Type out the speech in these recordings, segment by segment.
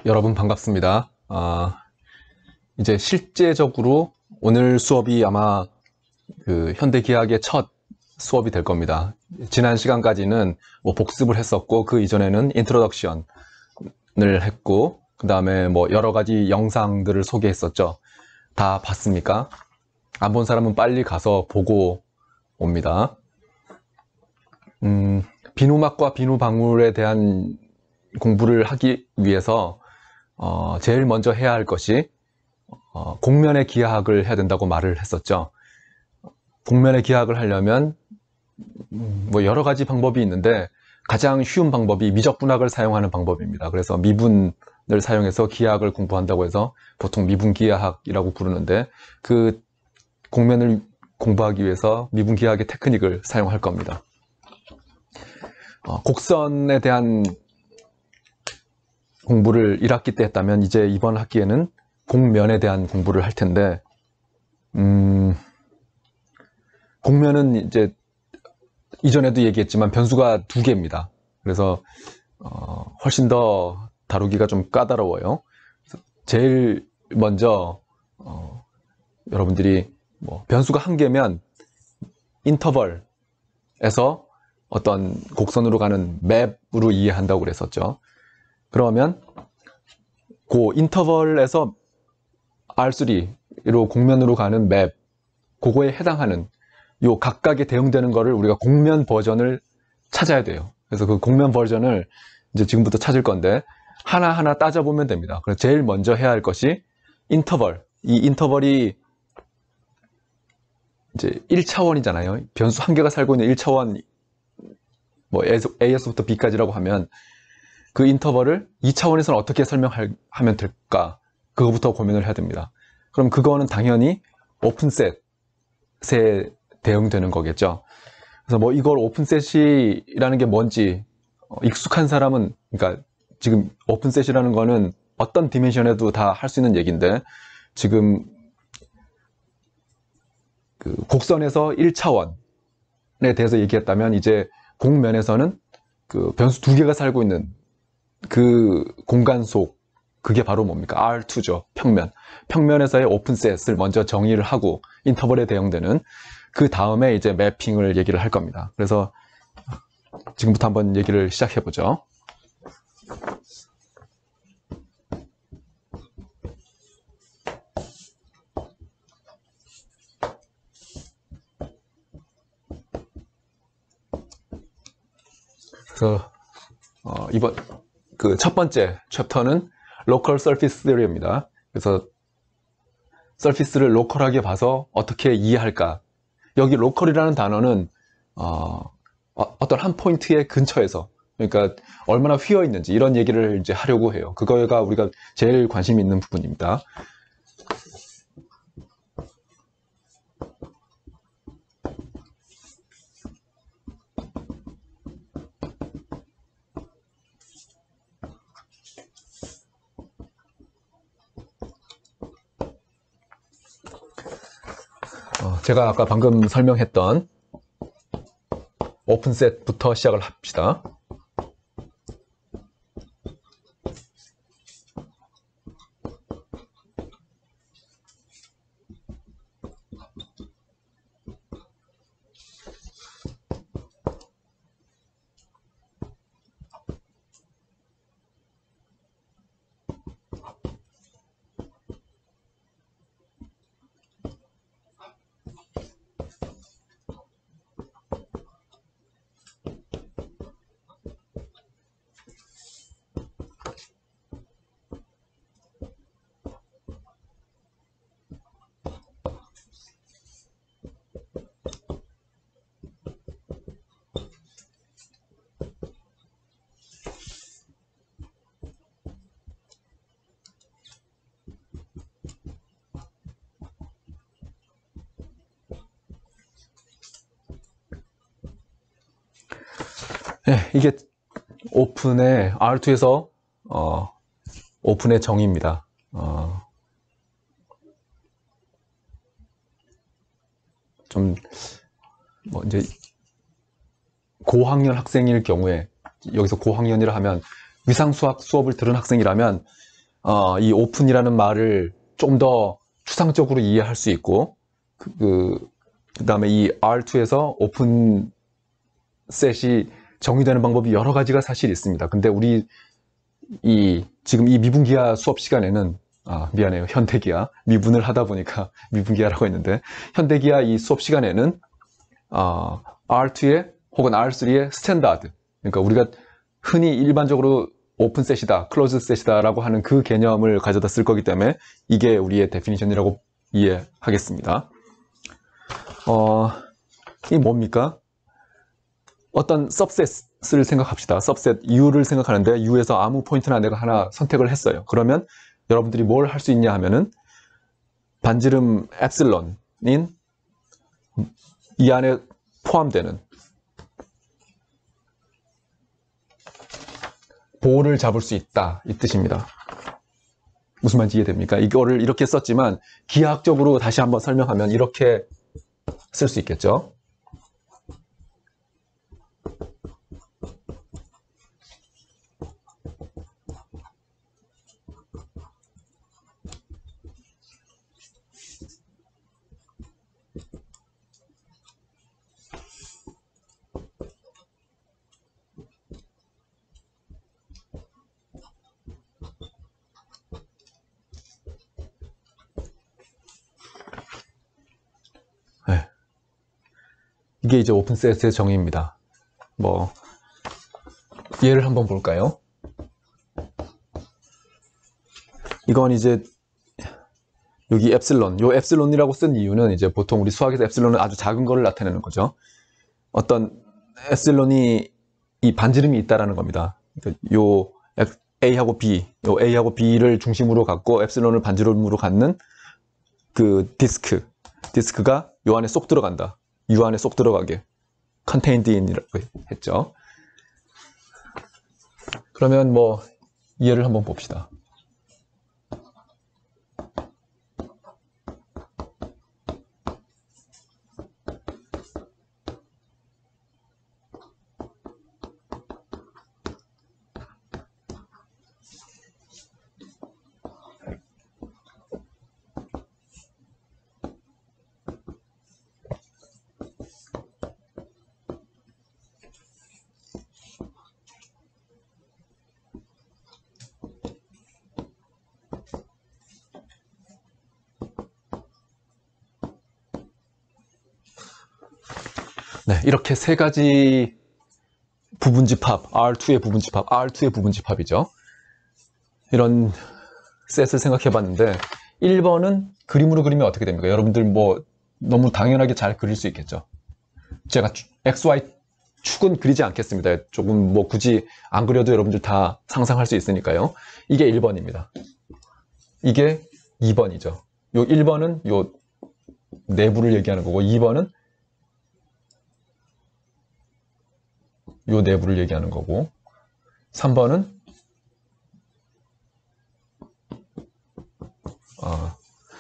여러분 반갑습니다. 이제 실제적으로 오늘 수업이 아마 현대기하학의 첫 수업이 될 겁니다. 지난 시간까지는 뭐 복습을 했었고, 그 이전에는 인트로덕션을 했고, 그 다음에 뭐 여러 가지 영상들을 소개했었죠. 다 봤습니까? 안 본 사람은 빨리 가서 보고 옵니다. 비누막과 비누방울에 대한 공부를 하기 위해서 제일 먼저 해야 할 것이 곡면의 기하학을 해야 된다고 말을 했었죠. 곡면의 기하학을 하려면 뭐 여러 가지 방법이 있는데 가장 쉬운 방법이 미적분학을 사용하는 방법입니다. 그래서 미분을 사용해서 기하학을 공부한다고 해서 보통 미분기하학이라고 부르는데, 그 곡면을 공부하기 위해서 미분기하학의 테크닉을 사용할 겁니다. 곡선에 대한 공부를 1학기 때 했다면 이제 이번 학기에는 곡면에 대한 공부를 할 텐데, 곡면은 이제 이전에도 얘기했지만 변수가 2개입니다. 그래서 훨씬 더 다루기가 좀 까다로워요. 제일 먼저 여러분들이 뭐 변수가 1개면 인터벌에서 어떤 곡선으로 가는 맵으로 이해한다고 그랬었죠. 그러면 그 인터벌에서 R3로 곡면으로 가는 맵, 그거에 해당하는 요 각각에 대응되는 거를 우리가 곡면 버전을 찾아야 돼요. 그래서 그 곡면 버전을 이제 지금부터 찾을 건데 하나하나 따져보면 됩니다. 그래서 제일 먼저 해야 할 것이 인터벌. 이 인터벌이 이제 1차원이잖아요. 변수 1개가 살고 있는 1차원, 뭐 A에서부터 B까지라고 하면 그 인터벌을 2차원에서는 어떻게 설명하면 될까? 그거부터 고민을 해야 됩니다. 그럼 그거는 당연히 오픈셋에 대응되는 거겠죠. 그래서 뭐 이걸 오픈셋이라는 게 뭔지 익숙한 사람은, 그러니까 지금 오픈셋이라는 거는 어떤 디멘션에도 다 할 수 있는 얘기인데, 지금 그 곡선에서 1차원에 대해서 얘기했다면 이제 곡면에서는 그 변수 2개가 살고 있는 그 공간 속, 그게 바로 뭡니까? R2죠. 평면. 평면에서의 오픈셋을 먼저 정의를 하고 인터벌에 대응되는, 그 다음에 이제 매핑을 얘기를 할 겁니다. 그래서 지금부터 한번 얘기를 시작해 보죠. 그래서 이번 그 첫 번째 챕터는 로컬 서피스 theory입니다. 그래서 서피스를 로컬하게 봐서 어떻게 이해할까. 여기 로컬이라는 단어는 어떤 한 포인트의 근처에서, 그러니까 얼마나 휘어 있는지 이런 얘기를 이제 하려고 해요. 그거가 우리가 제일 관심 있는 부분입니다. 제가 아까 방금 설명했던 오픈셋부터 시작을 합시다. 네, 이게 오픈의 R2에서 오픈의 정의입니다. 좀 뭐 이제 고학년 학생일 경우에, 여기서 고학년이라 하면 위상수학 수업을 들은 학생이라면 이 오픈이라는 말을 좀 더 추상적으로 이해할 수 있고, 그 다음에 이 R2에서 오픈 셋이 정의되는 방법이 여러 가지가 사실 있습니다. 근데 우리 지금 이 미분기하 수업 시간에는, 미안해요. 현대기하. 미분을 하다 보니까 미분기하라고 했는데, 현대기하 이 수업 시간에는, R2의 혹은 R3의 스탠다드. 그러니까 우리가 흔히 일반적으로 오픈 셋이다, 클로즈 셋이다 라고 하는 그 개념을 가져다 쓸 거기 때문에 이게 우리의 데피니션이라고 이해하겠습니다. 이 뭡니까? 어떤 서브셋을 생각합시다. 서브셋 U를 생각하는데 U에서 아무 포인트나 내가 하나 선택을 했어요. 그러면 여러분들이 뭘 할 수 있냐 하면은 반지름 엡실론인 이 안에 포함되는 보호를 잡을 수 있다, 이 뜻입니다. 무슨 말인지 이해됩니까? 이거를 이렇게 썼지만 기하학적으로 다시 한번 설명하면 이렇게 쓸 수 있겠죠. 네. 이게 이제 오픈셋의 정의입니다. 예를 한번 볼까요? 이건 이제 여기 엡실론, 요 엡실론이라고 쓴 이유는 이제 보통 우리 수학에서 엡실론은 아주 작은 거를 나타내는 거죠. 어떤 엡실론이 이 반지름이 있다라는 겁니다. 요 A하고 B, 요 A하고 B를 중심으로 갖고 엡실론을 반지름으로 갖는 그 디스크가 요 안에 쏙 들어간다. U 안에 쏙 들어가게 contained in이라고 했죠. 그러면 예를 한번 봅시다. 네, 이렇게 세 가지 부분집합, R2의 부분집합, R2의 부분집합이죠. 이런 셋을 생각해 봤는데 1번은 그림으로 그리면 어떻게 됩니까? 여러분들 너무 당연하게 잘 그릴 수 있겠죠. 제가 XY 축은 그리지 않겠습니다. 조금 굳이 안 그려도 여러분들 다 상상할 수 있으니까요. 이게 1번입니다. 이게 2번이죠. 요 1번은 요 내부를 얘기하는 거고 2번은 요 내부를 얘기하는 거고 3번은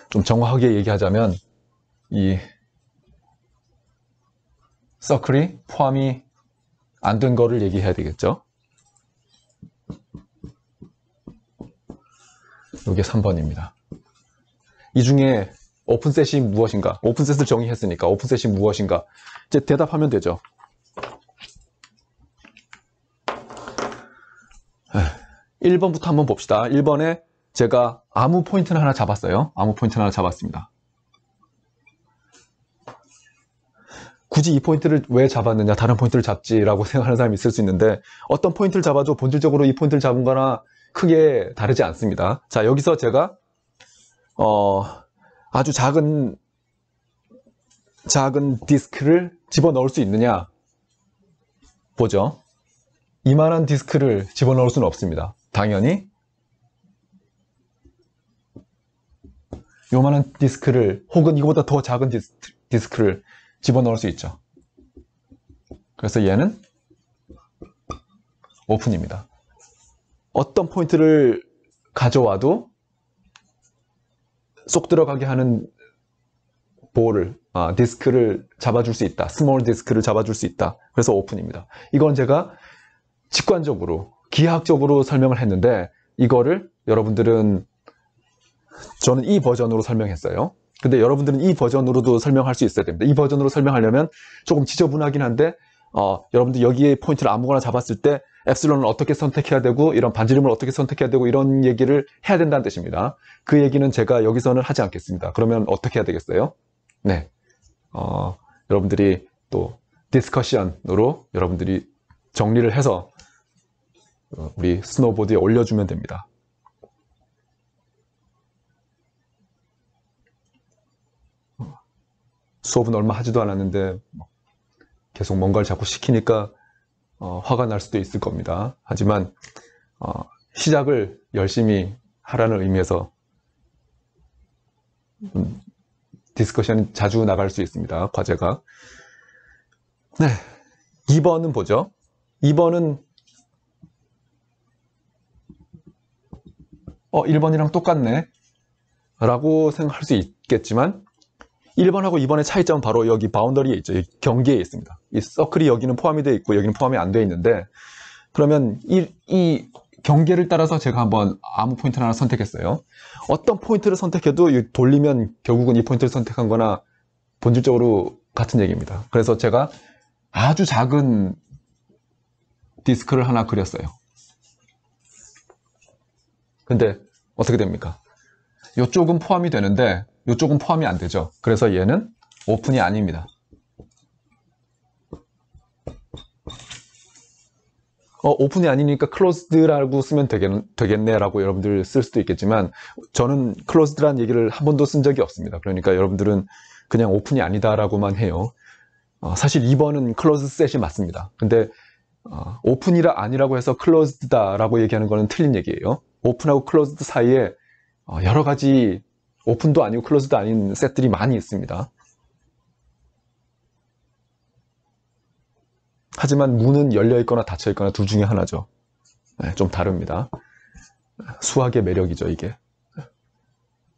좀 정확하게 얘기하자면 이 서클이 포함이 안 된 거를 얘기해야 되겠죠. 이게 3번입니다. 이 중에 오픈셋이 무엇인가? 오픈셋을 정의했으니까 오픈셋이 무엇인가? 이제 대답하면 되죠. 1번부터 한번 봅시다. 1번에 제가 아무 포인트를 하나 잡았어요. 아무 포인트를 하나 잡았습니다. 굳이 이 포인트를 왜 잡았느냐, 다른 포인트를 잡지라고 생각하는 사람이 있을 수 있는데 어떤 포인트를 잡아도 본질적으로 이 포인트를 잡은 거나 크게 다르지 않습니다. 자, 여기서 제가 아주 작은 디스크를 집어넣을 수 있느냐 보죠. 이만한 디스크를 집어넣을 수는 없습니다. 당연히 요만한 디스크를 혹은 이거보다 더 작은 디스크를 집어넣을 수 있죠. 그래서 얘는 오픈입니다. 어떤 포인트를 가져와도 쏙 들어가게 하는 디스크를 잡아줄 수 있다. 스몰 디스크를 잡아줄 수 있다. 그래서 오픈입니다. 이건 제가 직관적으로, 기하학적으로 설명을 했는데 이거를 여러분들은, 저는 이 버전으로 설명했어요. 근데 여러분들은 이 버전으로도 설명할 수 있어야 됩니다. 이 버전으로 설명하려면 조금 지저분하긴 한데, 여러분들 여기에 포인트를 아무거나 잡았을 때 엡실론을 어떻게 선택해야 되고, 이런 반지름을 어떻게 선택해야 되고, 이런 얘기를 해야 된다는 뜻입니다. 그 얘기는 제가 여기서는 하지 않겠습니다. 그러면 어떻게 해야 되겠어요? 네. 여러분들이 또 디스커션으로 여러분들이 정리를 해서 우리 스노보드에 올려주면 됩니다. 수업은 얼마 하지도 않았는데 계속 뭔가를 자꾸 시키니까 화가 날 수도 있을 겁니다. 하지만 시작을 열심히 하라는 의미에서 디스커션이 자주 나갈 수 있습니다. 과제가. 네, 2번은 보죠. 2번은 1번이랑 똑같네 라고 생각할 수 있겠지만 1번하고 2번의 차이점은 바로 여기 바운더리에 있죠. 여기 경계에 있습니다. 이 서클이 여기는 포함이 되어 있고 여기는 포함이 안 되어 있는데, 그러면 이 경계를 따라서 제가 한번 아무 포인트를 하나 선택했어요. 어떤 포인트를 선택해도 돌리면 결국은 이 포인트를 선택한 거나 본질적으로 같은 얘기입니다. 그래서 제가 아주 작은 디스크를 하나 그렸어요. 근데 어떻게 됩니까? 이쪽은 포함이 되는데 이쪽은 포함이 안 되죠. 그래서 얘는 오픈이 아닙니다. 오픈이 아니니까 closed라고 쓰면 되겠네라고 여러분들 쓸 수도 있겠지만, 저는 closed라는 얘기를 한 번도 쓴 적이 없습니다. 그러니까 여러분들은 그냥 오픈이 아니다라고만 해요. 사실 2번은 closed set이 맞습니다. 근데 오픈이라 아니라고 해서 closed다라고 얘기하는 거는 틀린 얘기예요. 오픈하고 closed 사이에 여러 가지 오픈도 아니고 클로즈도 아닌 셋들이 많이 있습니다. 하지만 문은 열려있거나 닫혀있거나 둘 중에 하나죠. 네, 좀 다릅니다. 수학의 매력이죠, 이게.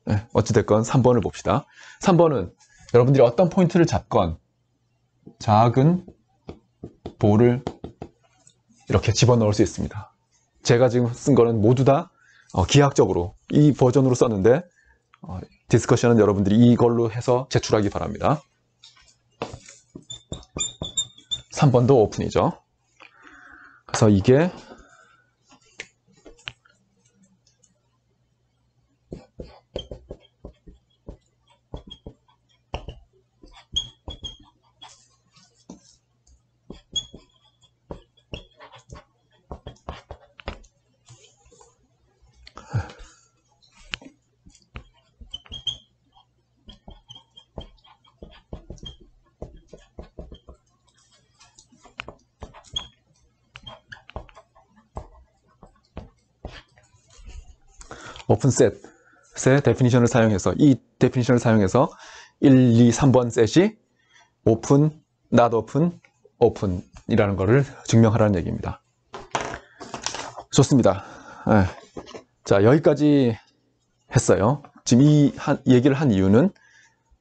네, 어찌됐건 3번을 봅시다. 3번은 여러분들이 어떤 포인트를 잡건 작은 볼을 이렇게 집어넣을 수 있습니다. 제가 지금 쓴 거는 모두 다 기하학적으로 이 버전으로 썼는데, 디스커션은 여러분들이 이걸로 해서 제출하기 바랍니다. 3번도 오픈이죠. 그래서 이게 오픈셋의 데피니션을 사용해서, 이 데피니션을 사용해서 1, 2, 3번 셋이 오픈, not open, open이라는 것을 증명하라는 얘기입니다. 좋습니다. 네. 자, 여기까지 했어요. 지금 이 얘기를 한 이유는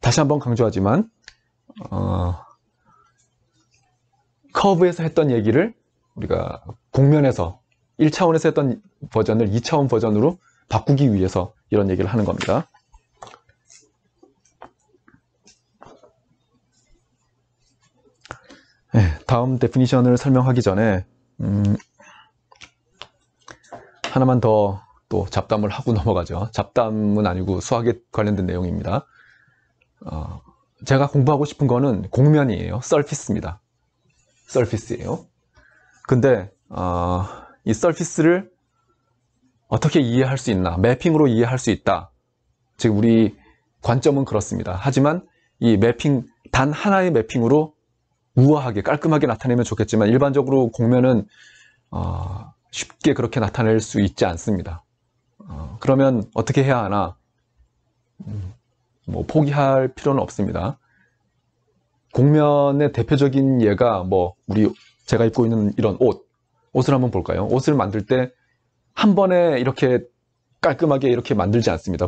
다시 한번 강조하지만 커브에서 했던 얘기를 우리가 곡면에서 1차원에서 했던 버전을 2차원 버전으로 바꾸기 위해서 이런 얘기를 하는 겁니다. 네, 다음 데피니션을 설명하기 전에 하나만 더 또 잡담을 하고 넘어가죠. 잡담은 아니고 수학에 관련된 내용입니다. 제가 공부하고 싶은 거는 곡면이에요. 서피스입니다. 서피스예요. 근데 이 서피스를 어떻게 이해할 수 있나? 매핑으로 이해할 수 있다. 즉 우리 관점은 그렇습니다. 하지만 이 매핑, 단 하나의 매핑으로 우아하게 깔끔하게 나타내면 좋겠지만 일반적으로 곡면은 쉽게 그렇게 나타낼 수 있지 않습니다. 그러면 어떻게 해야 하나? 뭐 포기할 필요는 없습니다. 곡면의 대표적인 예가 제가 입고 있는 이런 옷을 한번 볼까요? 옷을 만들 때 한 번에 이렇게 깔끔하게 이렇게 만들지 않습니다.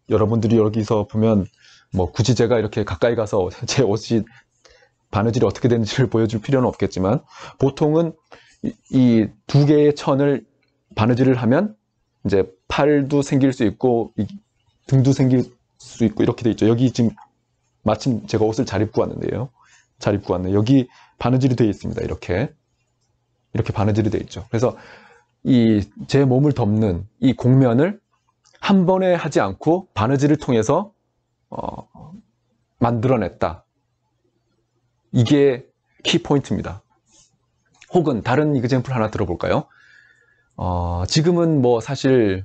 여러분들이 여기서 보면 굳이 제가 이렇게 가까이 가서 제 옷이 바느질이 어떻게 되는지를 보여줄 필요는 없겠지만, 보통은 이 두 개의 천을 바느질을 하면 이제 팔도 생길 수 있고 등도 생길 수 있고 이렇게 돼 있죠. 여기 지금 마침 제가 옷을 잘 입고 왔는데요. 잘 입고 왔네요. 여기 바느질이 되어 있습니다. 이렇게 바느질이 되어 있죠. 그래서 이 제 몸을 덮는 이 곡면을 한 번에 하지 않고 바느질을 통해서 만들어냈다. 이게 키포인트입니다. 혹은 다른 이그젬플 하나 들어볼까요? 지금은 뭐 사실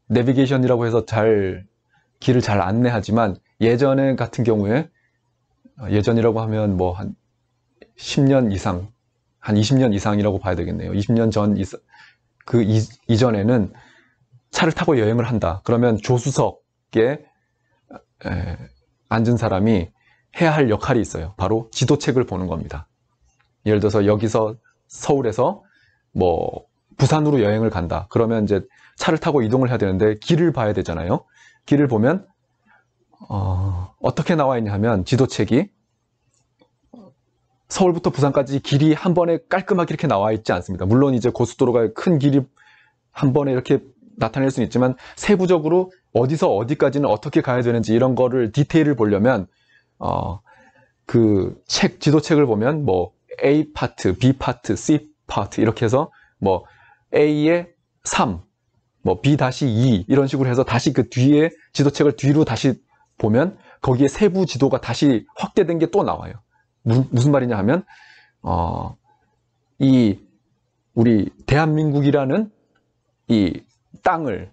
내비게이션이라고 해서 길을 잘 안내하지만 예전에 같은 경우에 예전이라고 하면 뭐 한 10년 이상, 한 20년 이상이라고 봐야 되겠네요. 20년 전 이전에는 차를 타고 여행을 한다. 그러면 조수석에 앉은 사람이 해야 할 역할이 있어요. 바로 지도책을 보는 겁니다. 예를 들어서 여기서 서울에서 뭐 부산으로 여행을 간다. 그러면 이제 차를 타고 이동을 해야 되는데 길을 봐야 되잖아요. 길을 보면 어떻게 나와 있냐 하면 지도책이 서울부터 부산까지 길이 한 번에 깔끔하게 이렇게 나와 있지 않습니다. 물론 이제 고속도로가 큰 길이 한 번에 이렇게 나타낼 수는 있지만 세부적으로 어디서 어디까지는 어떻게 가야 되는지 이런 거를 디테일을 보려면 그 지도책을 보면 뭐 A 파트, B 파트, C 파트 이렇게 해서 뭐 A의 3, 뭐 B-2 이런 식으로 해서 다시 그 뒤에 지도책을 뒤로 다시 보면 거기에 세부 지도가 다시 확대된 게 또 나와요. 무슨 말이냐 하면 우리 대한민국이라는 이 땅을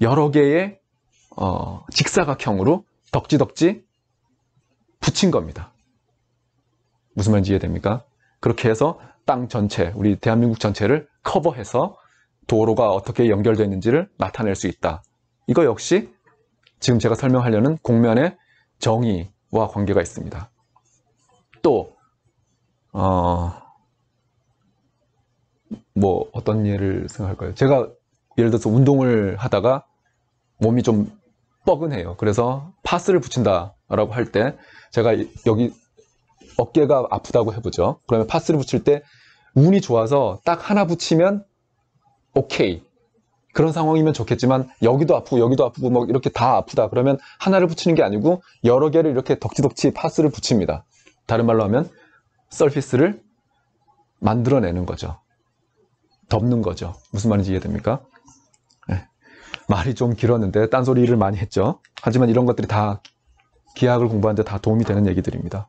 여러 개의 직사각형으로 덕지덕지 붙인 겁니다. 무슨 말인지 이해됩니까? 그렇게 해서 땅 전체, 우리 대한민국 전체를 커버해서 도로가 어떻게 연결되어 있는지를 나타낼 수 있다. 이거 역시 지금 제가 설명하려는 곡면의 정의와 관계가 있습니다. 또 뭐 어떤 예를 생각할까요? 제가 예를 들어서 운동을 하다가 몸이 좀 뻐근해요. 그래서 파스를 붙인다라고 할 때 제가 여기 어깨가 아프다고 해보죠. 그러면 파스를 붙일 때 운이 좋아서 딱 하나 붙이면 오케이. 그런 상황이면 좋겠지만 여기도 아프고 뭐 이렇게 다 아프다. 그러면 하나를 붙이는 게 아니고 여러 개를 이렇게 덕지덕지 파스를 붙입니다. 다른 말로 하면 서피스를 만들어내는 거죠. 덮는 거죠. 무슨 말인지 이해됩니까? 네. 말이 좀 길었는데 딴소리를 많이 했죠. 하지만 이런 것들이 다 기하학을 공부하는데 다 도움이 되는 얘기들입니다.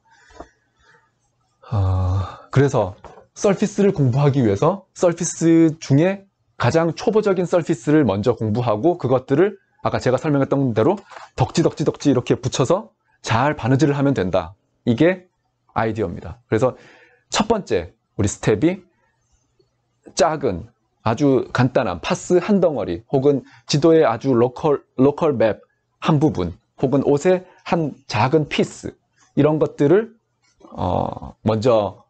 그래서 서피스를 공부하기 위해서 서피스 중에 가장 초보적인 서피스를 먼저 공부하고 그것들을 아까 제가 설명했던 대로 덕지 이렇게 붙여서 잘 바느질을 하면 된다. 이게 아이디어입니다. 그래서 첫 번째 우리 스텝이 작은 아주 간단한 파스 한 덩어리 혹은 지도의 아주 로컬 맵 한 부분 혹은 옷의 한 작은 피스 이런 것들을 먼저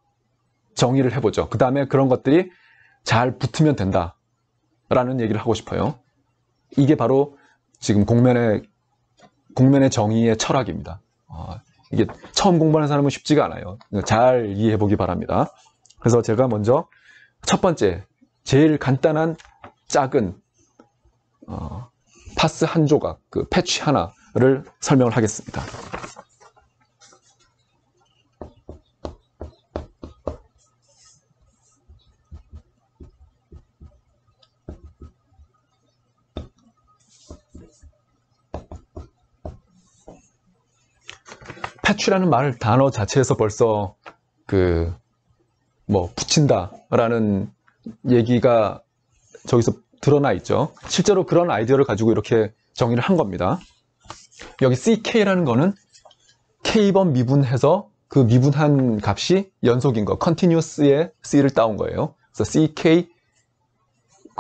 정의를 해보죠. 그 다음에 그런 것들이 잘 붙으면 된다 라는 얘기를 하고 싶어요. 이게 바로 지금 곡면의 정의의 철학입니다. 이게 처음 공부하는 사람은 쉽지가 않아요. 잘 이해해 보기 바랍니다. 그래서 제가 먼저 첫 번째 제일 간단한 작은 파스 한 조각, 그 패치 하나를 설명을 하겠습니다. 패치라는 단어 자체에서 벌써 붙인다라는 얘기가 저기서 드러나 있죠. 실제로 그런 아이디어를 가지고 이렇게 정의를 한 겁니다. 여기 CK라는 거는 K번 미분해서 그 미분한 값이 연속인 거, continuous의 C를 따온 거예요. 그래서 CK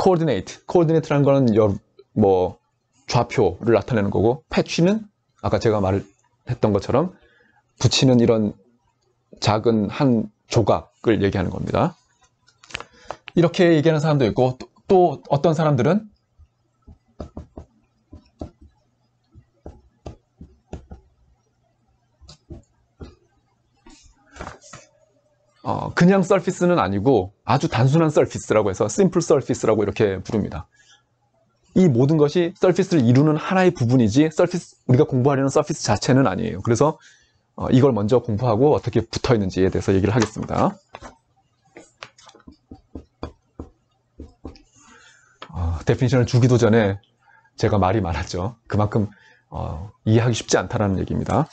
coordinate라는 거는 좌표를 나타내는 거고, 패치는 아까 제가 말했던 것처럼 붙이는 이런 작은 한 조각을 얘기하는 겁니다. 이렇게 얘기하는 사람도 있고 또 어떤 사람들은 그냥 서피스는 아니고 아주 단순한 서피스라고 해서 심플 서피스라고 이렇게 부릅니다. 이 모든 것이 서피스를 이루는 하나의 부분이지 우리가 공부하려는 서피스 자체는 아니에요. 그래서 이걸 먼저 공부하고 어떻게 붙어 있는지에 대해서 얘기를 하겠습니다. 데피니션을 주기도 전에 제가 말이 많았죠. 그만큼 이해하기 쉽지 않다는 얘기입니다.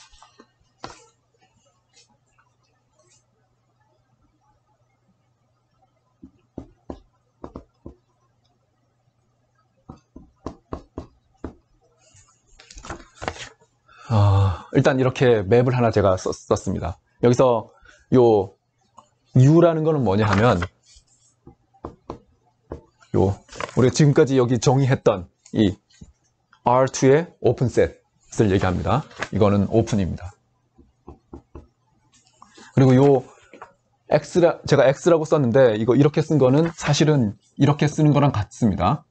일단 이렇게 맵을 하나 제가 썼습니다. 여기서 요 U라는 거는 뭐냐 하면 우리가 지금까지 여기 정의했던 이 R2의 오픈셋을 얘기합니다. 이거는 오픈입니다. 그리고 요 제가 X라고 썼는데 이거 이렇게 쓴 거는 사실은 이렇게 쓰는 거랑 같습니다.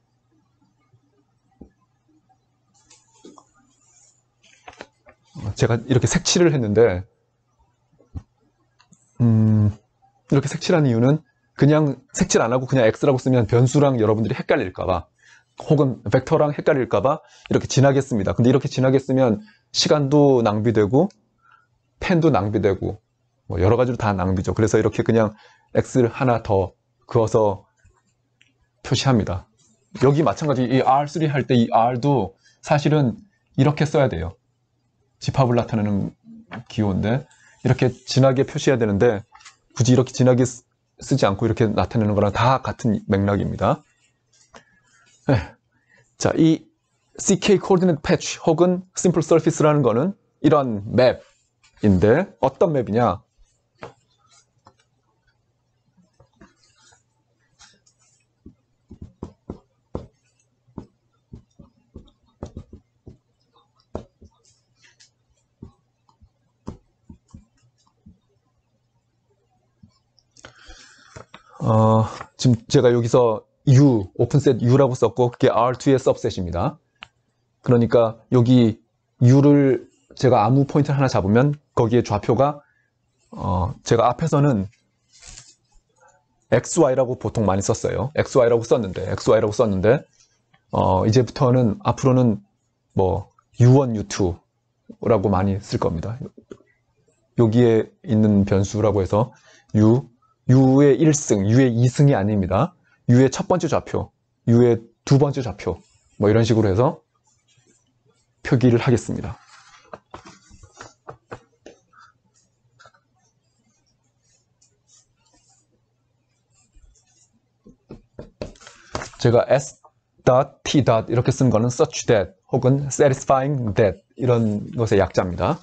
제가 이렇게 색칠을 했는데 이렇게 색칠한 이유는 그냥 색칠 안 하고 그냥 X라고 쓰면 변수랑 여러분들이 헷갈릴까봐 혹은 벡터랑 헷갈릴까봐 이렇게 진하게 씁니다. 근데 이렇게 진하게 쓰면 시간도 낭비되고 펜도 낭비되고 뭐 여러 가지로 다 낭비죠. 그래서 이렇게 그냥 X를 하나 더 그어서 표시합니다. 여기 마찬가지 이 R3 할 때 이 R도 사실은 이렇게 써야 돼요. 집합을 나타내는 기호인데 이렇게 진하게 표시해야 되는데 굳이 이렇게 진하게 쓰지 않고 이렇게 나타내는 거랑 다 같은 맥락입니다. 네. 자, 이 CK Coordinate Patch 혹은 Simple Surface라는 거는 이런 맵인데 어떤 맵이냐? 지금 제가 여기서 U, 오픈셋 U라고 썼고 그게 R2의 सब셋입니다. 그러니까 여기 U를 제가 아무 포인트를 하나 잡으면 거기에 좌표가 제가 앞에서는 XY라고 보통 많이 썼어요. XY라고 썼는데 이제부터는 앞으로는 뭐 U1, U2라고 많이 쓸 겁니다. 여기에 있는 변수라고 해서 U의 1승, U의 2승이 아닙니다. U의 첫 번째 좌표, U의 두 번째 좌표 뭐 이런 식으로 해서 표기를 하겠습니다. 제가 S.T. 이렇게 쓴 거는 such that 혹은 satisfying that 이런 것의 약자입니다.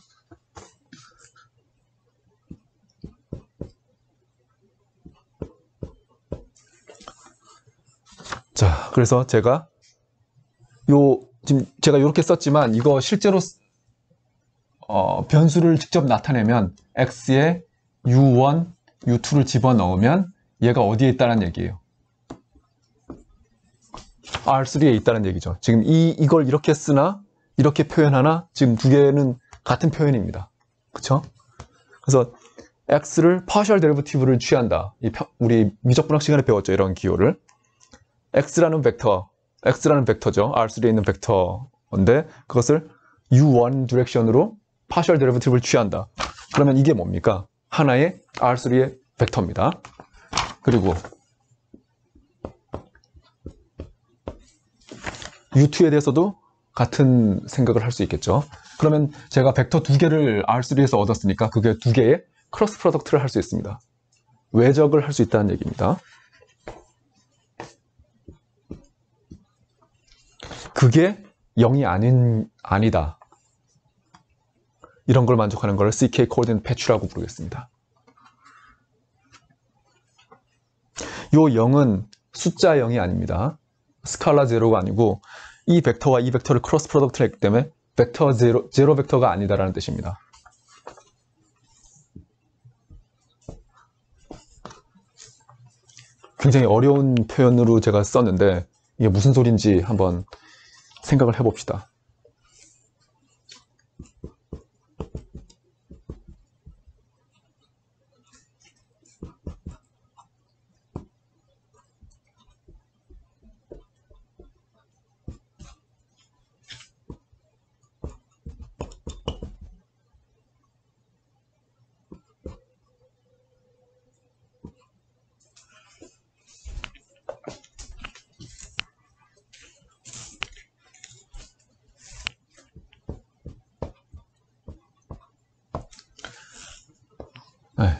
자, 그래서 제가 지금 제가 이렇게 썼지만 이거 실제로 변수를 직접 나타내면 x에 u1, u2를 집어넣으면 얘가 어디에 있다는 얘기예요. R3에 있다는 얘기죠. 지금 이걸 이렇게 쓰나 이렇게 표현하나 지금 두 개는 같은 표현입니다. 그쵸? 그래서 x를 partial derivative를 취한다. 우리 미적분학 시간에 배웠죠. 이런 기호를. x라는 벡터죠. R3에 있는 벡터인데 그것을 u1 디렉션으로 partial derivative를 취한다. 그러면 이게 뭡니까? 하나의 R3의 벡터입니다. 그리고 U2에 대해서도 같은 생각을 할 수 있겠죠. 그러면 제가 벡터 두 개를 R3에서 얻었으니까 그게 두 개의 크로스 프로덕트를 할 수 있습니다. 외적을 할 수 있다는 얘기입니다. 그게 0이 아니다. 이런 걸 만족하는 걸 CK Coordinate Patch라고 부르겠습니다. 요 0은 숫자 0이 아닙니다. 스칼라 제로가 아니고 이 벡터와 이 벡터를 크로스 프로덕트를 했기 때문에 벡터 제로 벡터가 아니다라는 뜻입니다. 굉장히 어려운 표현으로 제가 썼는데 이게 무슨 소린지 한번 생각을 해봅시다.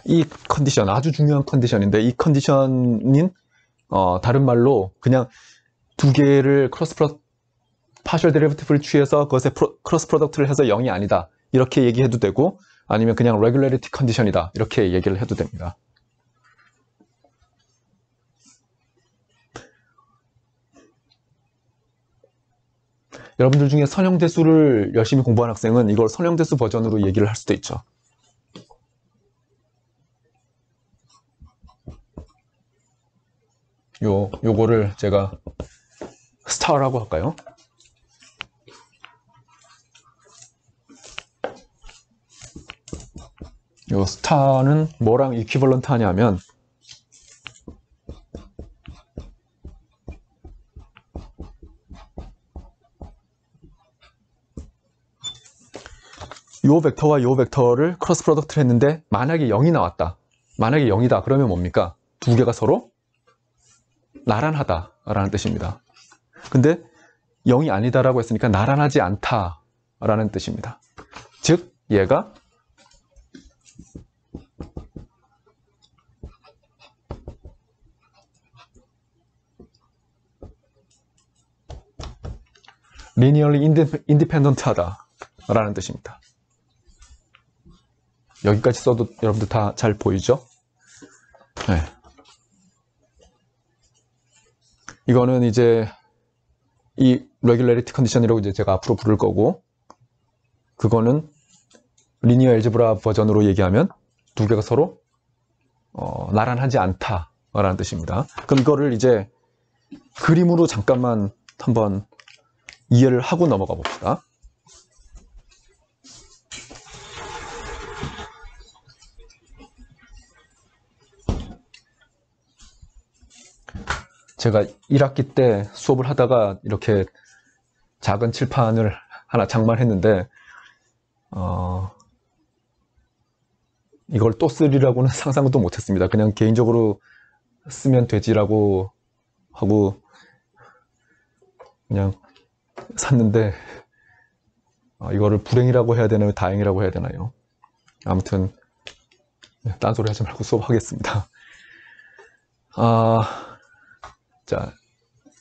이 컨디션, 아주 중요한 컨디션인데, 이 컨디션인 다른 말로 그냥 두 개를 파셜 데리베티브를 취해서 그것에 크로스 프로덕트를 해서 0이 아니다, 이렇게 얘기해도 되고, 아니면 그냥 레귤러리티 컨디션이다, 이렇게 얘기를 해도 됩니다. 여러분들 중에 선형대수를 열심히 공부한 학생은 이걸 선형대수 버전으로 얘기를 할 수도 있죠. 요거를 제가 스타라고 할까요? 요 스타는 뭐랑 이퀴벌런트 하냐면, 요 벡터와 요 벡터를 크로스 프로덕트를 했는데 만약에 0이 나왔다. 만약에 0이다. 그러면 뭡니까? 두 개가 서로 나란하다 라는 뜻입니다. 근데 0이 아니다라고 했으니까 나란하지 않다 라는 뜻입니다. 즉 얘가 linearly independent하다 라는 뜻입니다. 여기까지 써도 여러분들 다 잘 보이죠? 네. 이거는 이제 이 regularity condition이라고 이제 제가 앞으로 부를 거고, 그거는 리니어 엘제브라 버전으로 얘기하면 두 개가 서로 나란하지 않다라는 뜻입니다. 그럼 이거를 이제 그림으로 잠깐만 한번 이해를 하고 넘어가 봅시다. 제가 1학기 때 수업을 하다가 이렇게 작은 칠판을 하나 장만했는데 이걸 또 쓰리라고는 상상도 못했습니다. 그냥 개인적으로 쓰면 되지라고 하고 그냥 샀는데 이거를 불행이라고 해야 되나요? 다행이라고 해야 되나요? 아무튼 딴소리 하지 말고 수업하겠습니다. 자,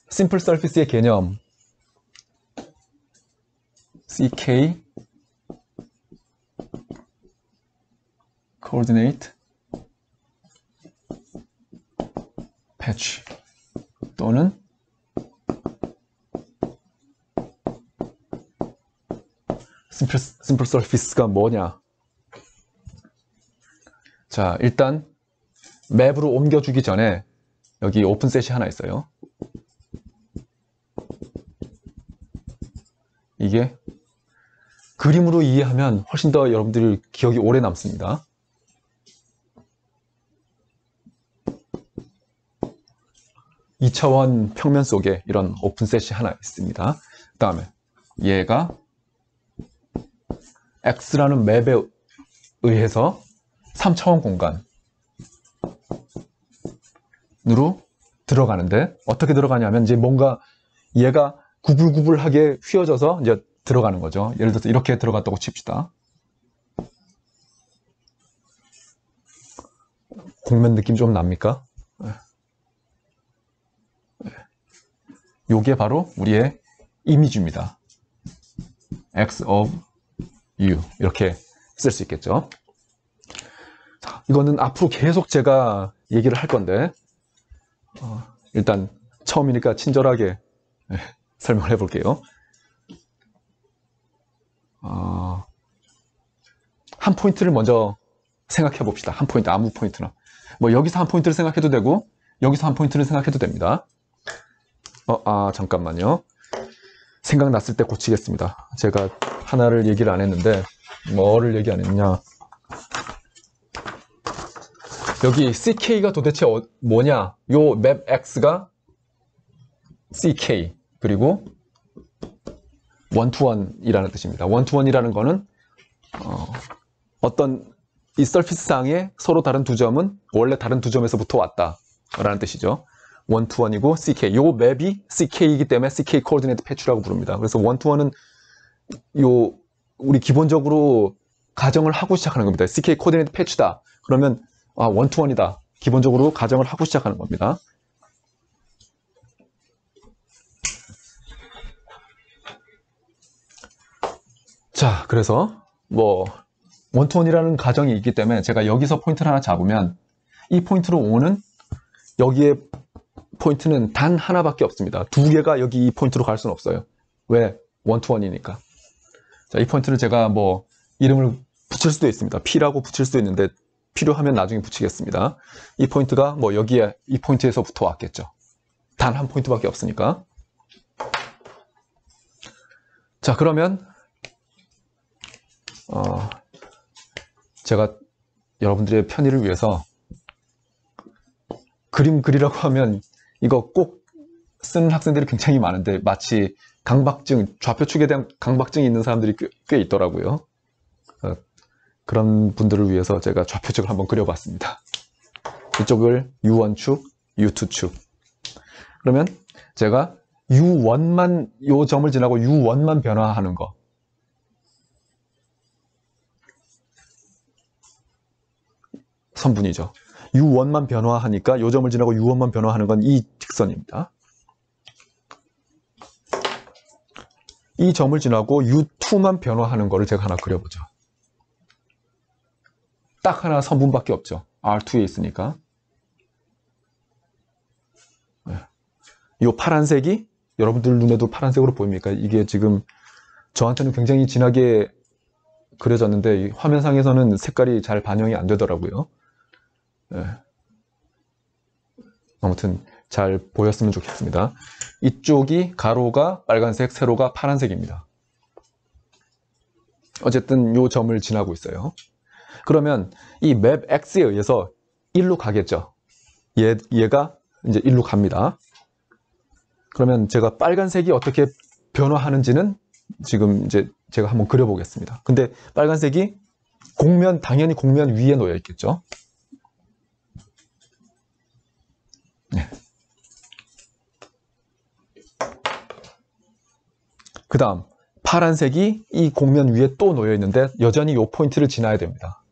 심플 서피스의 개념 CK coordinate patch 또는 심플 서피스가 뭐냐? 자, 일단 맵으로 옮겨주기 전에 여기 오픈셋이 하나 있어요. 이게 그림으로 이해하면 훨씬 더 여러분들 기억이 오래 남습니다. 이차원 평면 속에 이런 오픈셋이 하나 있습니다. 그 다음에 얘가 X라는 맵에 의해서 3차원 공간으로 들어가는데, 어떻게 들어가냐면 이제 뭔가 얘가 구불구불하게 휘어져서 이제 들어가는 거죠. 예를 들어서 이렇게 들어갔다고 칩시다. 공면 느낌 좀 납니까? 요게 바로 우리의 이미지입니다. X of U 이렇게 쓸 수 있겠죠. 자, 이거는 앞으로 계속 제가 얘기를 할 건데 일단 처음이니까 친절하게 설명을 해볼게요. 한 포인트를 먼저 생각해 봅시다. 한 포인트, 아무 포인트나. 뭐 여기서 한 포인트를 생각해도 되고 여기서 한 포인트를 생각해도 됩니다. 잠깐만요. 생각났을 때 고치겠습니다. 제가 하나를 얘기를 안 했는데 뭐를 얘기 안 했냐. 여기 CK가 도대체 뭐냐? 요 맵 X가 CK 그리고 원투원이라는 뜻입니다. 원투원이라는 거는 어떤 이 서피스상에 서로 다른 두 점은 원래 다른 두 점에서부터 왔다 라는 뜻이죠. 원투원이고 CK, 요 맵이 CK이기 때문에 CK 코오디네이트 패치라고 부릅니다. 그래서 원투원은 우리 기본적으로 가정을 하고 시작하는 겁니다. CK 코오디네이트 패치다. 그러면 원투원이다. 기본적으로 가정을 하고 시작하는 겁니다. 자, 그래서 원투원이라는 가정이 있기 때문에 제가 여기서 포인트를 하나 잡으면 이 포인트로 오는 여기에 포인트는 단 하나밖에 없습니다. 두 개가 여기 이 포인트로 갈 수는 없어요. 왜? 원투원이니까. 자, 이 포인트를 제가 이름을 붙일 수도 있습니다. P라고 붙일 수도 있는데 필요하면 나중에 붙이겠습니다. 이 포인트가 여기에 이 포인트에서부터 왔겠죠. 단 한 포인트밖에 없으니까. 자, 그러면 제가 여러분들의 편의를 위해서 그림 그리라고 하면 이거 꼭 쓰는 학생들이 굉장히 많은데 마치 강박증, 좌표축에 대한 강박증이 있는 사람들이 꽤 있더라고요. 그런 분들을 위해서 제가 좌표축을 한번 그려봤습니다. 이쪽을 U1축, U2축. 그러면 제가 U1만, 요 점을 지나고 U1만 변화하는 거. 선분이죠. U1만 변화하니까 요 점을 지나고 U1만 변화하는 건 이 직선입니다. 이 점을 지나고 U2만 변화하는 거를 제가 하나 그려보죠. 딱 하나 선분밖에 없죠. R2에 있으니까. 이 파란색이 여러분들 눈에도 파란색으로 보입니까? 이게 지금 저한테는 굉장히 진하게 그려졌는데 화면상에서는 색깔이 잘 반영이 안 되더라고요. 아무튼 잘 보였으면 좋겠습니다. 이쪽이 가로가 빨간색, 세로가 파란색입니다. 어쨌든 이 점을 지나고 있어요. 그러면 이 맵 X에 의해서 1로 가겠죠. 얘가 이제 1로 갑니다. 그러면 제가 빨간색이 어떻게 변화하는지는 지금 이제 제가 한번 그려보겠습니다. 근데 빨간색이 당연히 곡면 위에 놓여 있겠죠. 네. 그 다음 파란색이 이 곡면 위에 또 놓여 있는데 여전히 이 포인트를 지나야 됩니다.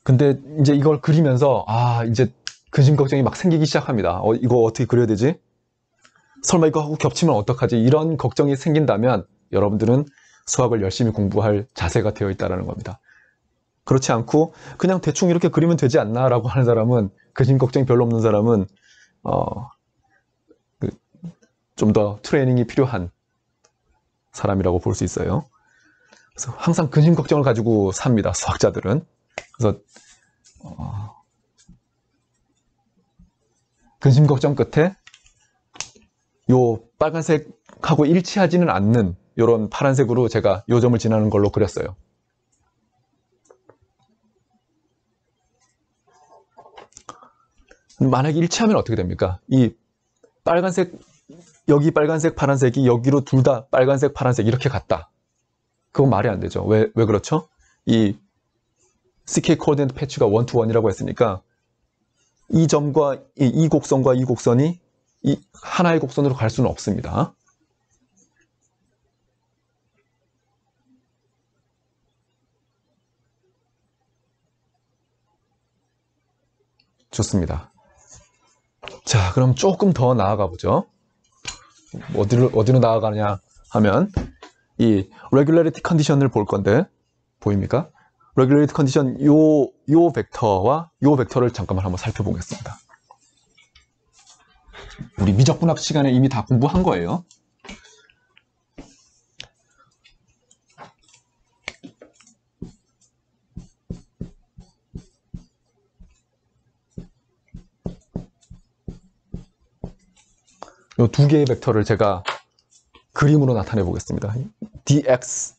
근데 이제 이걸 그리면서 이제 근심 걱정이 막 생기기 시작합니다. 이거 어떻게 그려야 되지? 설마 이거 하고 겹치면 어떡하지? 이런 걱정이 생긴다면 여러분들은 수학을 열심히 공부할 자세가 되어 있다는 겁니다. 그렇지 않고 그냥 대충 이렇게 그리면 되지 않나? 라고 하는 사람은, 근심 걱정이 별로 없는 사람은 좀 더 트레이닝이 필요한 사람이라고 볼 수 있어요. 그래서 항상 근심 걱정을 가지고 삽니다. 수학자들은. 그래서 근심 걱정 끝에 요 빨간색하고 일치하지는 않는 요런 파란색으로 제가 요 점을 지나는 걸로 그렸어요. 만약에 일치하면 어떻게 됩니까? 이 빨간색, 여기 빨간색, 파란색이 여기로 둘 다 빨간색, 파란색 이렇게 갔다. 그건 말이 안 되죠. 왜 그렇죠? 이 CK 코오디네이트 패치가 1-to-1이라고 했으니까 이 점과 이 곡선과 이 곡선이 이 하나의 곡선으로 갈 수는 없습니다. 좋습니다. 자, 그럼 조금 더 나아가 보죠. 어디로 나아가냐 하면 이 regularity condition을 볼 건데 보입니까? regularity condition 요 벡터와 요 벡터를 잠깐만 한번 살펴보겠습니다. 우리 미적분학 시간에 이미 다 공부한 거예요. 이 두 개의 벡터를 제가 그림으로 나타내 보겠습니다. dx,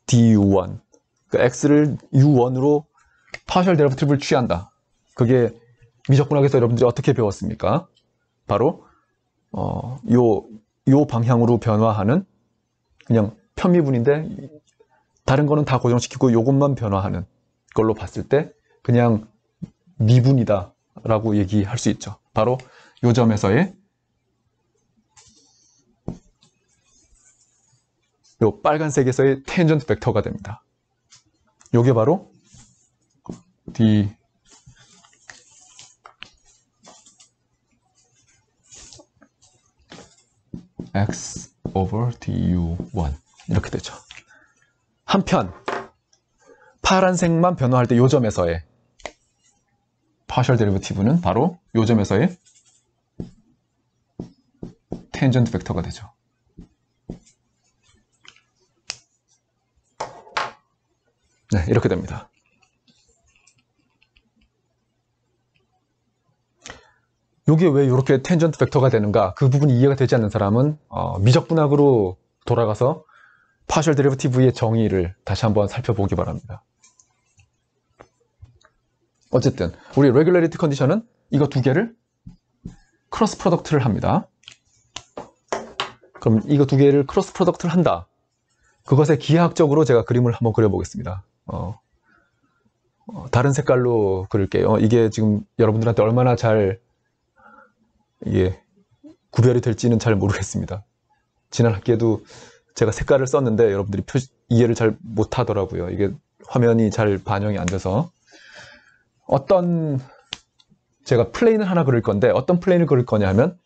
du1. 그 x를 u1으로 파셜 데리버티브를 취한다. 그게 미적분학에서 여러분들이 어떻게 배웠습니까? 바로 요 방향으로 변화하는 그냥 편미분인데 다른 거는 다 고정시키고 요것만 변화하는 걸로 봤을 때 그냥 미분이다 라고 얘기할 수 있죠. 바로 요 점에서의 요 빨간색에서의 텐전트 벡터가 됩니다. 요게 바로 dx over du1 이렇게 되죠. 한편 파란색만 변화할 때 요 점에서의 partial derivative는 바로 요 점에서의 tangent 벡터가 되죠. 네, 이렇게 됩니다. 이게 왜 이렇게 텐전트 벡터가 되는가? 그 부분이 이해가 되지 않는 사람은 미적분학으로 돌아가서 파셜 데리버티브의 정의를 다시 한번 살펴보기 바랍니다. 어쨌든 우리 레귤러리티 컨디션은 이거 두 개를 크로스 프로덕트를 합니다. 그럼 이거 두 개를 크로스 프로덕트를 한다. 그것의 기하학적으로 제가 그림을 한번 그려보겠습니다. 다른 색깔로 그릴게요. 이게 지금 여러분들한테 얼마나 잘 이게 구별이 될지는 잘 모르겠습니다. 지난 학기에도 제가 색깔을 썼는데 여러분들이 이해를 잘 못하더라고요. 이게 화면이 잘 반영이 안 돼서. 제가 플레인을 하나 그릴 건데 어떤 플레인을 그릴 거냐 하면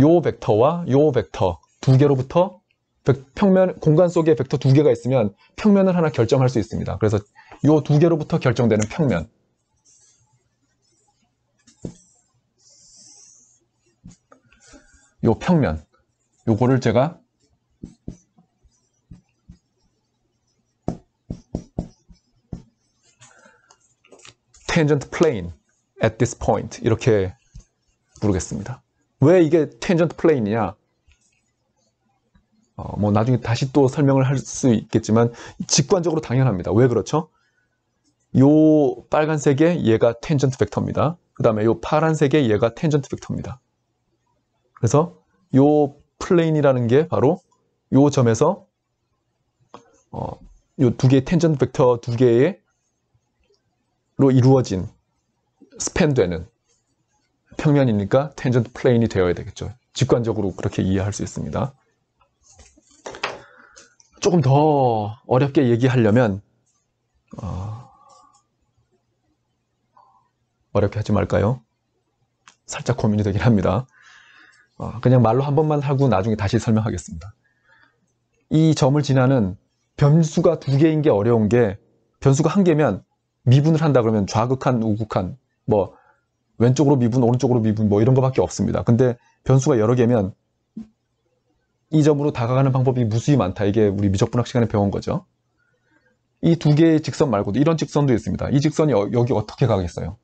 요 벡터와 요 벡터 두 개로부터 공간 속에 벡터 두 개가 있으면 평면을 하나 결정할 수 있습니다. 그래서 요 두 개로부터 결정되는 평면, 요 평면, 요거를 제가 tangent plane at this point 이렇게 부르겠습니다. 왜 이게 tangent plane이냐? 뭐 나중에 다시 또 설명을 할 수 있겠지만 직관적으로 당연합니다. 왜 그렇죠? 요 빨간색의 얘가 tangent 벡터입니다. 그 다음에 요 파란색의 얘가 tangent 벡터입니다. 그래서 요 플레인이라는 게 바로 요 점에서 요 두 개의 tangent 벡터 두 개로 이루어진 스팬되는 평면이니까 tangent plane이 되어야 되겠죠. 직관적으로 그렇게 이해할 수 있습니다. 조금 더 어렵게 얘기하려면 어렵게 하지 말까요? 살짝 고민이 되긴 합니다. 그냥 말로 한 번만 하고 나중에 다시 설명하겠습니다. 이 점을 지나는 변수가 두 개인 게 어려운 게 변수가 한 개면 미분을 한다 그러면 좌극한, 우극한, 뭐 왼쪽으로 미분, 오른쪽으로 미분 뭐 이런 거밖에 없습니다. 근데 변수가 여러 개면 이 점으로 다가가는 방법이 무수히 많다. 이게 우리 미적분학 시간에 배운 거죠. 이 두 개의 직선 말고도 이런 직선도 있습니다. 이 직선이 여기 어떻게 가겠어요?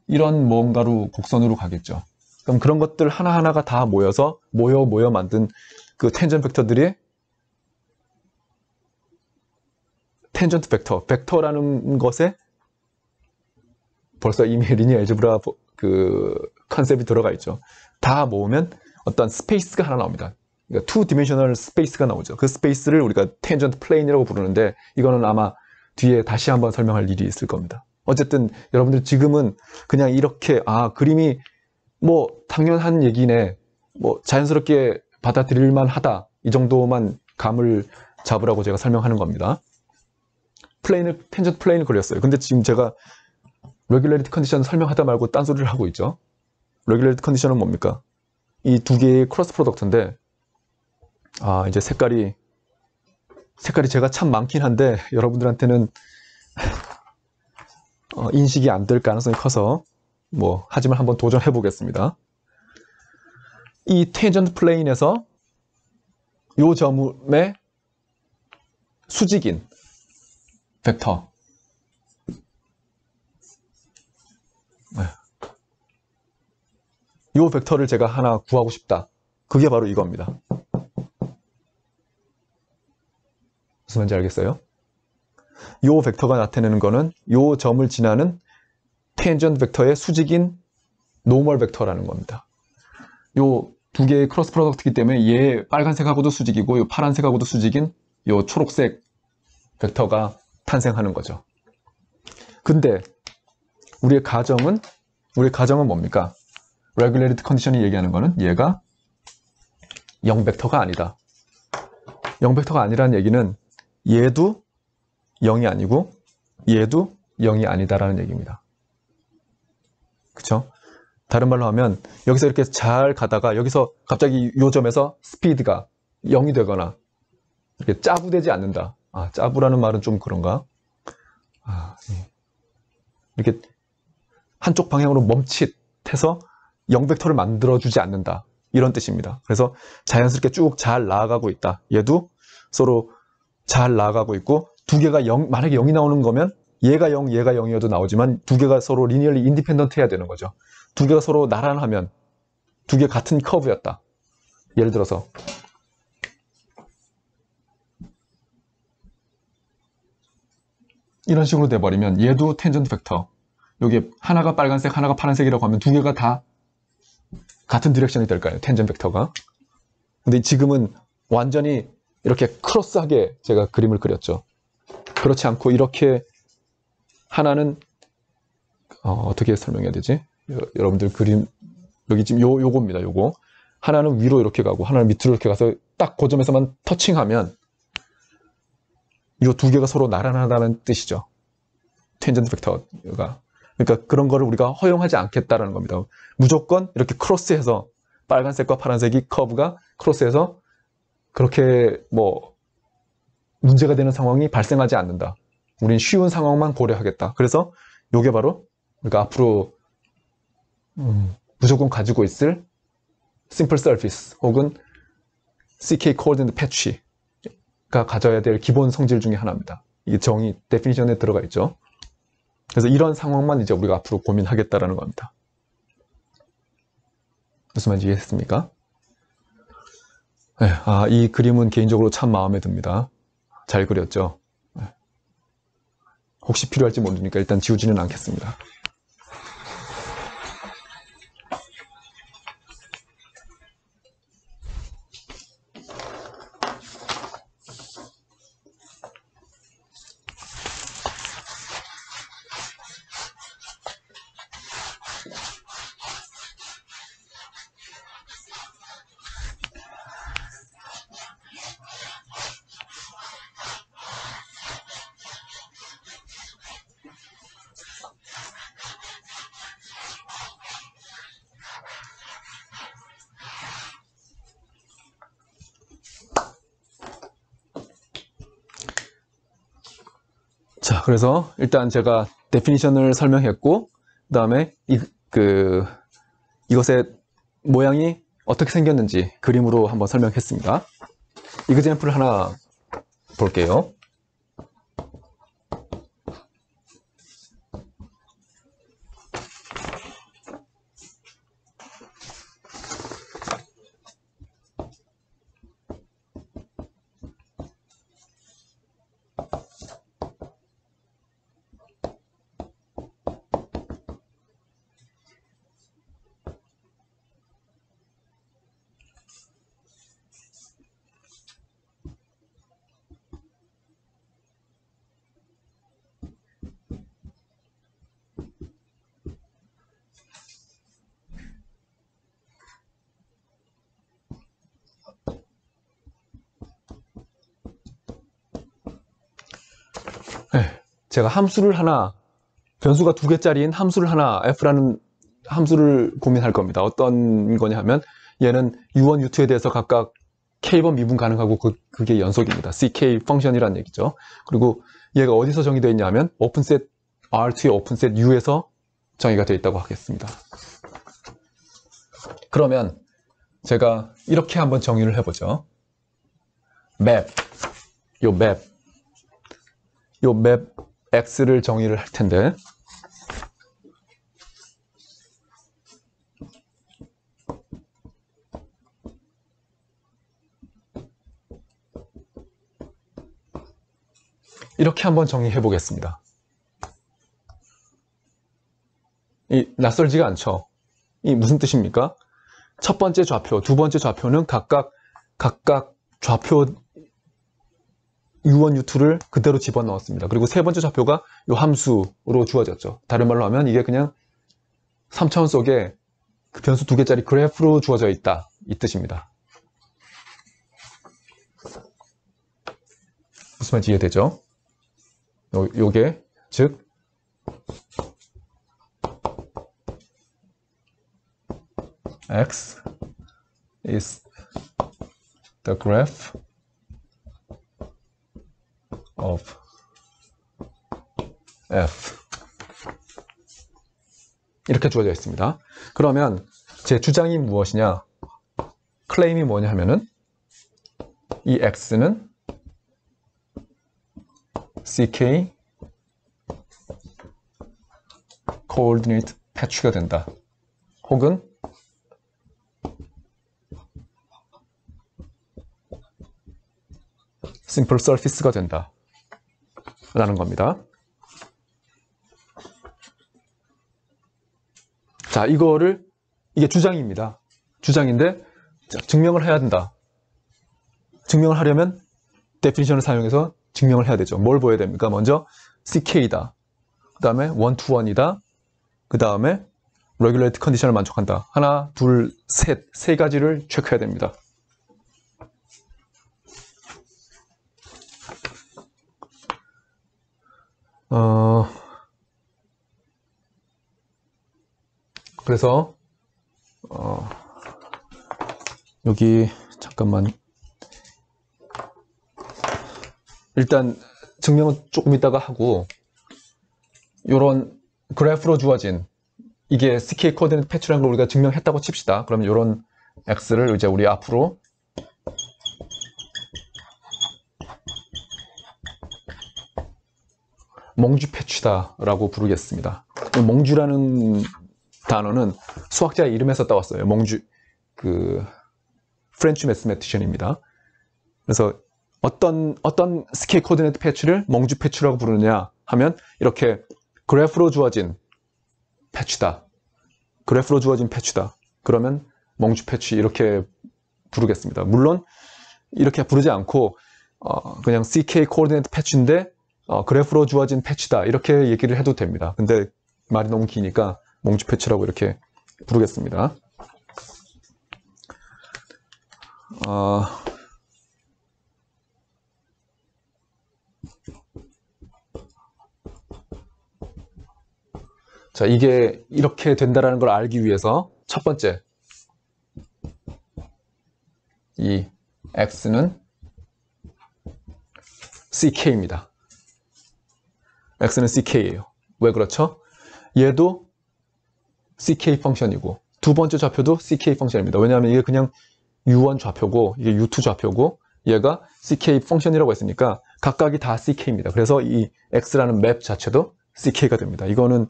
이런 뭔가로 곡선으로 가겠죠. 그럼 그런 것들 하나하나가 다 모여서 모여 만든 그 텐전 벡터들이 텐전트 벡터, 벡터라는 것에 벌써 이미 리니어 알제브라 그 컨셉이 들어가 있죠. 다 모으면 어떤 스페이스가 하나 나옵니다. 그러니까 2디멘셔널 스페이스가 나오죠. 그 스페이스를 우리가 텐전트 플레인이라고 부르는데 이거는 아마 뒤에 다시 한번 설명할 일이 있을 겁니다. 어쨌든 여러분들 지금은 그냥 이렇게 그림이 뭐 당연한 얘기네, 뭐 자연스럽게 받아들일만 하다 이 정도만 감을 잡으라고 제가 설명하는 겁니다. 텐전트 플레인을 그렸어요. 근데 지금 제가 레귤러리티 컨디션 설명하다 말고 딴소리를 하고 있죠. 레귤러리티 컨디션은 뭡니까? 이 두 개의 크로스 프로덕트인데 이제 색깔이 제가 참 많긴 한데 여러분들한테는 인식이 안 될 가능성이 커서 뭐 하지만 한번 도전해 보겠습니다. 이 텐전트 플레인에서 요 점의 수직인 벡터 요 벡터를 제가 하나 구하고 싶다. 그게 바로 이겁니다. 무슨 말인지 알겠어요? 요 벡터가 나타내는 거는 요 점을 지나는 텐전트 벡터의 수직인 노멀 벡터라는 겁니다. 요 두 개의 크로스 프로덕트이기 때문에 얘 빨간색하고도 수직이고 요 파란색하고도 수직인 요 초록색 벡터가 탄생하는 거죠. 근데 우리의 가정은 뭡니까? 레귤러리티 컨디션이 얘기하는 거는 얘가 0벡터가 아니다. 0벡터가 아니라는 얘기는 얘도 0이 아니고 얘도 0이 아니다라는 얘기입니다. 그쵸? 다른 말로 하면 여기서 이렇게 잘 가다가 여기서 갑자기 이 점에서 스피드가 0이 되거나 이렇게 짜부되지 않는다. 아, 짜부라는 말은 좀 그런가? 이렇게 한쪽 방향으로 멈칫해서 0벡터를 만들어주지 않는다. 이런 뜻입니다. 그래서 자연스럽게 쭉 잘 나아가고 있다. 얘도 서로 잘 나아가고 있고 두 개가 0, 만약에 0이 나오는 거면 얘가 0, 얘가 0이어도 나오지만 두 개가 서로 리니얼리 인디펜던트 해야 되는 거죠. 두 개가 서로 나란하면 두 개 같은 커브였다. 예를 들어서 이런 식으로 돼버리면 얘도 텐전트 벡터, 여기 하나가 빨간색, 하나가 파란색이라고 하면 두 개가 다 같은 디렉션이 될까요? 텐전 벡터가. 근데 지금은 완전히 이렇게 크로스하게 제가 그림을 그렸죠. 그렇지 않고 이렇게 하나는 어떻게 설명해야 되지? 여러분들 그림 여기 지금 요겁니다. 요거 하나는 위로 이렇게 가고 하나는 밑으로 이렇게 가서 딱 그 점에서만 터칭하면 이 두 개가 서로 나란하다는 뜻이죠. 텐전트 벡터가. 그러니까 그런 거를 우리가 허용하지 않겠다라는 겁니다. 무조건 이렇게 크로스해서 빨간색과 파란색이 커브가 크로스해서 그렇게 뭐 문제가 되는 상황이 발생하지 않는다. 우린 쉬운 상황만 고려하겠다. 그래서 이게 바로 우리가 앞으로 무조건 가지고 있을 simple surface 혹은 CK coordinate patch가 가져야 될 기본 성질 중에 하나입니다. 이게 정의, 데피니션에 들어가 있죠. 그래서 이런 상황만 이제 우리가 앞으로 고민하겠다라는 겁니다. 무슨 말인지 이해했습니까? 네, 이 그림은 개인적으로 참 마음에 듭니다. 잘 그렸죠? 네. 혹시 필요할지 모르니까 일단 지우지는 않겠습니다. 자, 그래서 일단 제가 데피니션을 설명했고, 그 다음에 이것의 모양이 어떻게 생겼는지 그림으로 한번 설명했습니다. 이그젬플 하나 볼게요. 제가 함수를 하나, 변수가 두 개짜리인 함수를 하나, f라는 함수를 고민할 겁니다. 어떤 거냐 하면 얘는 u1, u2에 대해서 각각 k번 미분 가능하고 그게 연속입니다. ck 펑션이라는 얘기죠. 그리고 얘가 어디서 정의되어 있냐 하면 오픈셋 R2의 오픈셋 U에서 정의가 되어 있다고 하겠습니다. 그러면 제가 이렇게 한번 정의를 해보죠. 요 맵 X를 정의를 할 텐데, 이렇게 한번 정의해 보겠습니다. 낯설지가 않죠? 이 무슨 뜻입니까? 첫 번째 좌표, 두 번째 좌표는 각각 좌표 u1, u2를 그대로 집어넣었습니다. 그리고 세 번째 좌표가 이 함수로 주어졌죠. 다른 말로 하면 이게 그냥 3차원 속에 그 변수 두 개짜리 그래프로 주어져 있다. 이 뜻입니다. 무슨 말인지 이해되죠? 요게 즉 X is the graph of F. 이렇게 주어져 있습니다. 그러면 제 주장이 무엇이냐? 클레임이 뭐냐 하면은 이 X는 CK coordinate patch가 된다. 혹은 simple surface가 된다. 라는 겁니다. 자, 이게 주장입니다. 주장인데, 증명을 해야 된다. 증명을 하려면 데피니션을 사용해서 증명을 해야 되죠. 뭘 보여야 됩니까? 먼저 CK다. 그 다음에 one-to-one이다. 그 다음에 regulate 컨디션을 만족한다. 하나, 둘, 셋. 세 가지를 체크해야 됩니다. 그래서 여기 잠깐만 일단 증명은 조금 이따가 하고 요런 그래프로 주어진 이게 CK 코디네이트 패치라는 걸 우리가 증명했다고 칩시다. 그럼 요런 X를 이제 우리 앞으로 몽주 패치다 라고 부르겠습니다. 몽주라는 단어는 수학자의 이름에서 따왔어요. 몽주, 프렌치 매스매티션입니다. 그래서 어떤 CK 코디네이트 패치를 몽주 패치라고 부르느냐 하면 이렇게 그래프로 주어진 패치다. 그래프로 주어진 패치다. 그러면 몽주 패치 이렇게 부르겠습니다. 물론 이렇게 부르지 않고 그냥 CK 코디네이트 패치인데 그래프로 주어진 패치다 이렇게 얘기를 해도 됩니다. 근데 말이 너무 기니까 몽주 패치라고 이렇게 부르겠습니다. 자, 이게 이렇게 된다라는 걸 알기 위해서 첫 번째, 이 X는 CK입니다. X는 CK예요. 왜 그렇죠? 얘도 CK 펑션이고 두 번째 좌표도 CK 펑션입니다. 왜냐하면 이게 그냥 U1 좌표고 이게 U2 좌표고 얘가 CK 펑션이라고 했으니까 각각이 다 CK입니다. 그래서 이 X라는 맵 자체도 CK가 됩니다. 이거는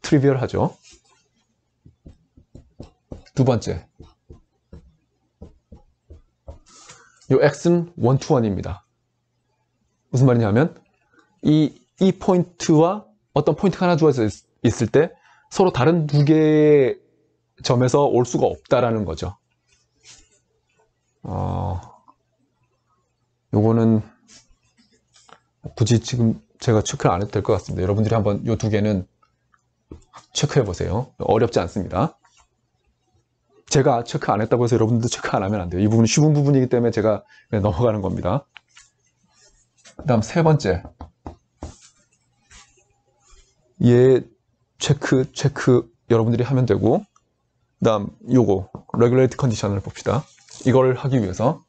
트리비얼하죠. 두 번째, 이 X는 one-to-one입니다. 무슨 말이냐면 이 포인트와 어떤 포인트가 하나 주어져 있을 때 서로 다른 두 개의 점에서 올 수가 없다라는 거죠. 요거는 굳이 지금 제가 체크를 안 해도 될 것 같습니다. 여러분들이 한번 요 두 개는 체크해 보세요. 어렵지 않습니다. 제가 체크 안 했다고 해서 여러분들도 체크 안 하면 안 돼요. 이 부분은 쉬운 부분이기 때문에 제가 그냥 넘어가는 겁니다. 그 다음 세 번째, 얘 체크 여러분들이 하면 되고, 그 다음 요거 regulate 컨디션을 봅시다. 이걸 하기 위해서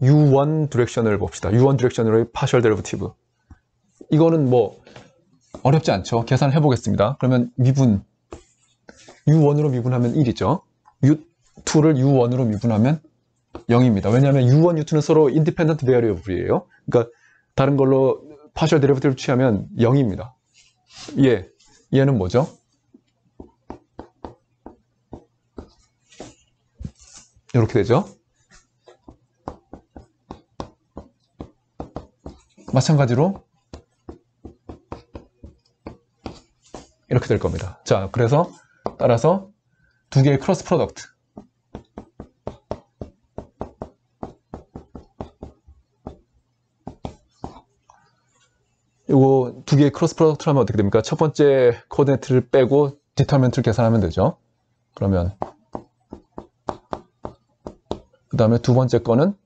U1 디렉션을 봅시다. U1 디렉션으로의 파셜 데리버티브. 이거는 뭐 어렵지 않죠. 계산을 해보겠습니다. 그러면 미분 U1으로 미분하면 1이죠. U2를 U1으로 미분하면 0입니다. 왜냐하면 U1, U2는 서로 인디펜던트 베어리어블이에요. 그러니까 다른 걸로 파셜 데리버티브를 취하면 0입니다. 얘는 뭐죠? 이렇게 되죠. 마찬가지로 이렇게 될 겁니다. 자, 그래서 따라서 두 개의 크로스 프로덕트, 이거 두 개의 크로스 프로덕트를 하면 어떻게 됩니까? 첫 번째 코디네이트를 빼고 디터미넌트를 계산하면 되죠. 그러면 그 다음에 두 번째 거는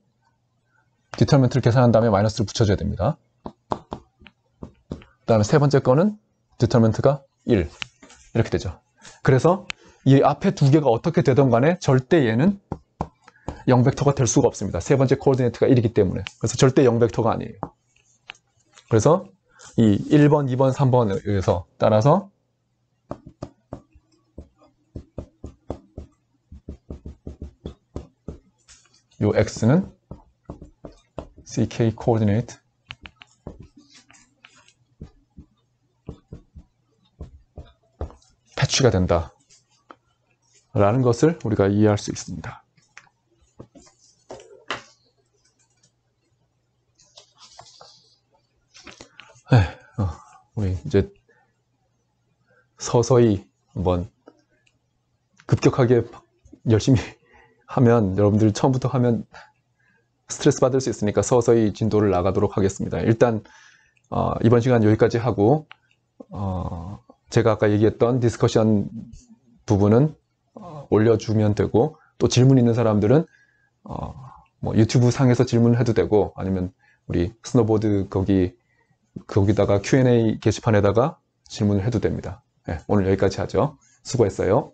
디터미넌트를 계산한 다음에 마이너스를 붙여줘야 됩니다. 그 다음에 세 번째 거는 디터미넌트가 1 이렇게 되죠. 그래서 이 앞에 두 개가 어떻게 되던 간에 절대 얘는 0벡터가 될 수가 없습니다. 세 번째 코오디네이트가 1이기 때문에. 그래서 절대 0벡터가 아니에요. 그래서 이 1번, 2번, 3번에 의해서 따라서 요 x는 ck 코오디네이트 패치가 된다 라는 것을 우리가 이해할 수 있습니다. 우리 이제 서서히 한번 급격하게 열심히 하면 여러분들 처음부터 하면 스트레스 받을 수 있으니까 서서히 진도를 나가도록 하겠습니다. 일단 이번 시간 여기까지 하고 제가 아까 얘기했던 디스커션 부분은 올려주면 되고 또 질문 있는 사람들은 뭐 유튜브 상에서 질문해도 되고 아니면 우리 스노보드 거기다가 Q&A 게시판에다가 질문을 해도 됩니다. 네, 오늘 여기까지 하죠. 수고했어요.